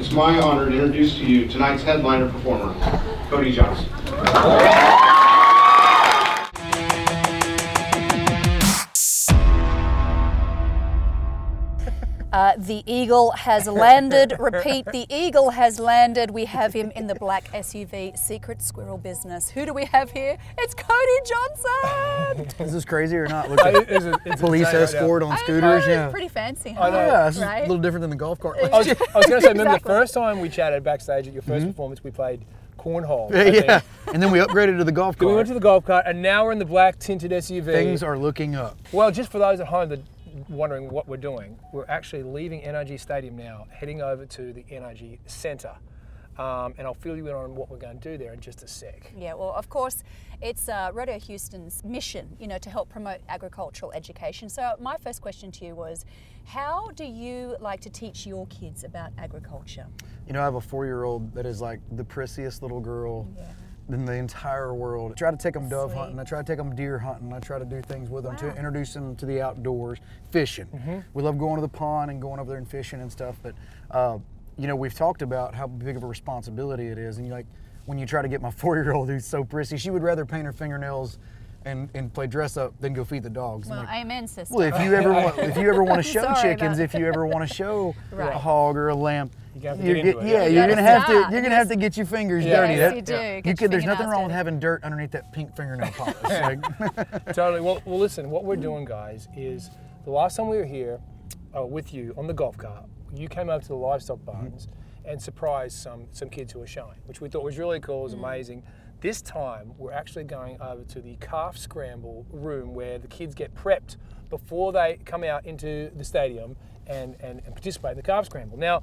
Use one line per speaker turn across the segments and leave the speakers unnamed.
It's my honor to introduce to you tonight's headliner performer, Cody Johnson.
The eagle has landed. Repeat, the eagle has landed. We have him in the black SUV secret squirrel business. Who do we have here? It's Cody Johnson!
Is this crazy or not? Look at it's police escort on scooters.
Yeah, pretty fancy, huh?
I know. Yeah, this
right?
is a little different than the golf cart.
I was going to say, remember the first time we chatted backstage at your first performance, we played cornhole.
Yeah, and then we upgraded to the golf cart.
Then we went to the golf cart, and now we're in the black tinted SUV.
Things are looking up.
Well, just for those at home that wondering what we're doing, we're actually leaving NRG Stadium now, heading over to the NRG Centre. And I'll fill you in on what we're going to do there in just a sec.
Yeah, well, of course, it's Rodeo Houston's mission, you know, to help promote agricultural education. So my first question to you was, how do you like to teach your kids about agriculture?
You know, I have a 4-year-old that is like the prissiest little girl in the entire world. I try to take them dove hunting, I try to take them deer hunting, I try to do things with them to introduce them to the outdoors. Fishing. We love going to the pond and going over there and fishing and stuff, but you know, we've talked about how big of a responsibility it is, and like when you try to get my 4-year-old who's so prissy, she would rather paint her fingernails and play dress up than go feed the dogs.
Well,
like,
amen, sister.
well, if you ever want to show chickens, if you ever want to show a hog or a lamb, you're gonna have to get your fingers dirty.
Yes, you do.
There's nothing wrong with having dirt underneath that pink fingernail polish.
Totally. Well, listen. What we're doing, guys, is the last time we were here with you on the golf cart, you came over to the livestock barns and surprised some kids who were showing, which we thought was really cool. It was amazing. This time, we're actually going over to the Calf Scramble room where the kids get prepped before they come out into the stadium and participate in the Calf Scramble. Now,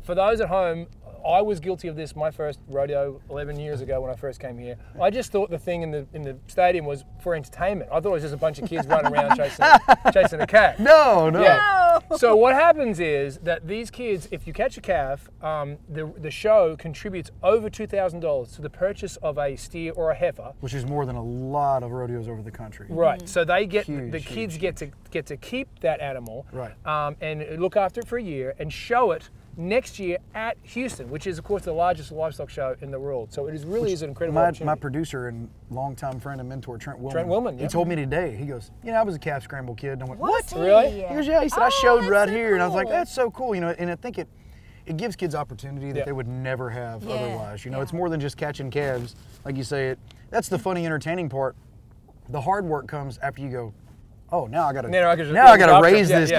for those at home, I was guilty of this my first rodeo 11 years ago when I first came here. I just thought the thing in the stadium was for entertainment. I thought it was just a bunch of kids running around chasing a calf.
No.
Yeah. So what happens is that these kids, if you catch a calf, the show contributes over $2,000 to the purchase of a steer or a heifer,
which is more than a lot of rodeos over the country.
Right. So they get the kids get to keep that animal, and look after it for a year and show it next year at Houston, which is, of course, the largest livestock show in the world. So it is really is an incredible opportunity.
My producer and longtime friend and mentor, Trent Willman.
Trent Willman,
he told me today, he goes, you know, I was a calf scramble kid. And I went, what?
Really?
He goes, yeah. He said, I showed right here. And I was like, that's so cool. You know, and I think it gives kids opportunity that they would never have otherwise. You know, it's more than just catching calves. Like you say, that's the funny, entertaining part. The hard work comes after you go, oh, now I gotta raise this.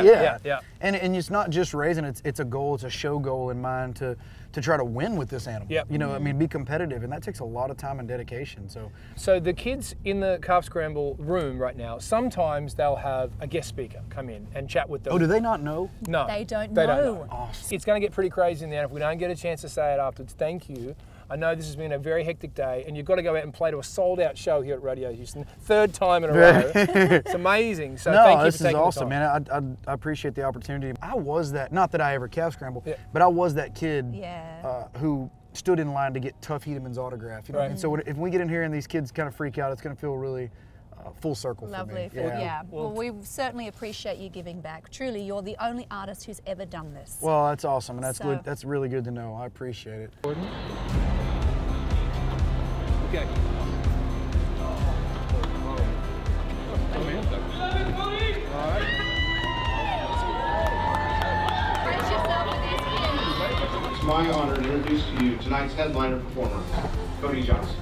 And it's not just raising, it's a goal, it's a show goal in mind to try to win with this animal. You know, I mean, be competitive, and that takes a lot of time and dedication.
So the kids in the Calf Scramble room right now, sometimes they'll have a guest speaker come in and chat with them.
Oh, do they not know?
No.
They don't know.
Awesome. It's going to get pretty crazy in there. If we don't get a chance to say it afterwards, thank you. I know this has been a very hectic day, and you've got to go out and play to a sold-out show here at Rodeo Houston, 3rd time in a row. It's amazing. So thank you for taking the time.
This is awesome, man. I appreciate the opportunity. I was that, not that I ever calf scrambled, but I was that kid who stood in line to get Tough Hedeman's autograph. You know? And so if we get in here and these kids kind of freak out, it's going to feel really full circle for me.
Lovely. Well, we certainly appreciate you giving back. Truly, you're the only artist who's ever done this.
Well, that's awesome, and that's good. That's really good to know. I appreciate it.
Okay.
It's my honor to introduce to you tonight's headliner performer, Cody Johnson.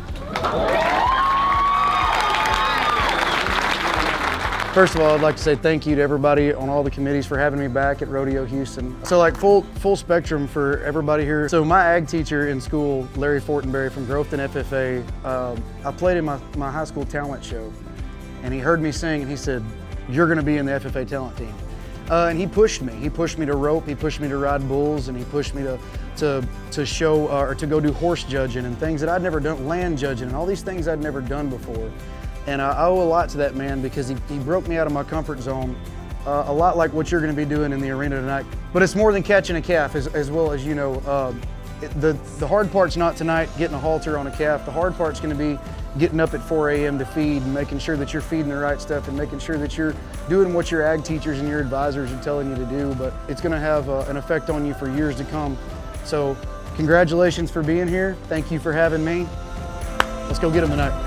First of all, I'd like to say thank you to everybody on all the committees for having me back at Rodeo Houston. So like full spectrum for everybody here. So my ag teacher in school, Larry Fortenberry from Groveton FFA, I played in my high school talent show, and he heard me sing and he said, you're gonna be in the FFA talent team. And he pushed me. He pushed me to rope, he pushed me to ride bulls, and he pushed me to show, or to go do horse judging and things that I'd never done, land judging, and all these things I'd never done before. And I owe a lot to that man because he broke me out of my comfort zone, a lot like what you're going to be doing in the arena tonight. But it's more than catching a calf, as well as you know. The hard part's not tonight getting a halter on a calf. The hard part's going to be getting up at 4 a.m. to feed and making sure that you're feeding the right stuff and making sure that you're doing what your ag teachers and your advisors are telling you to do. But it's going to have an effect on you for years to come So congratulations for being here. Thank you for having me. Let's go get them tonight.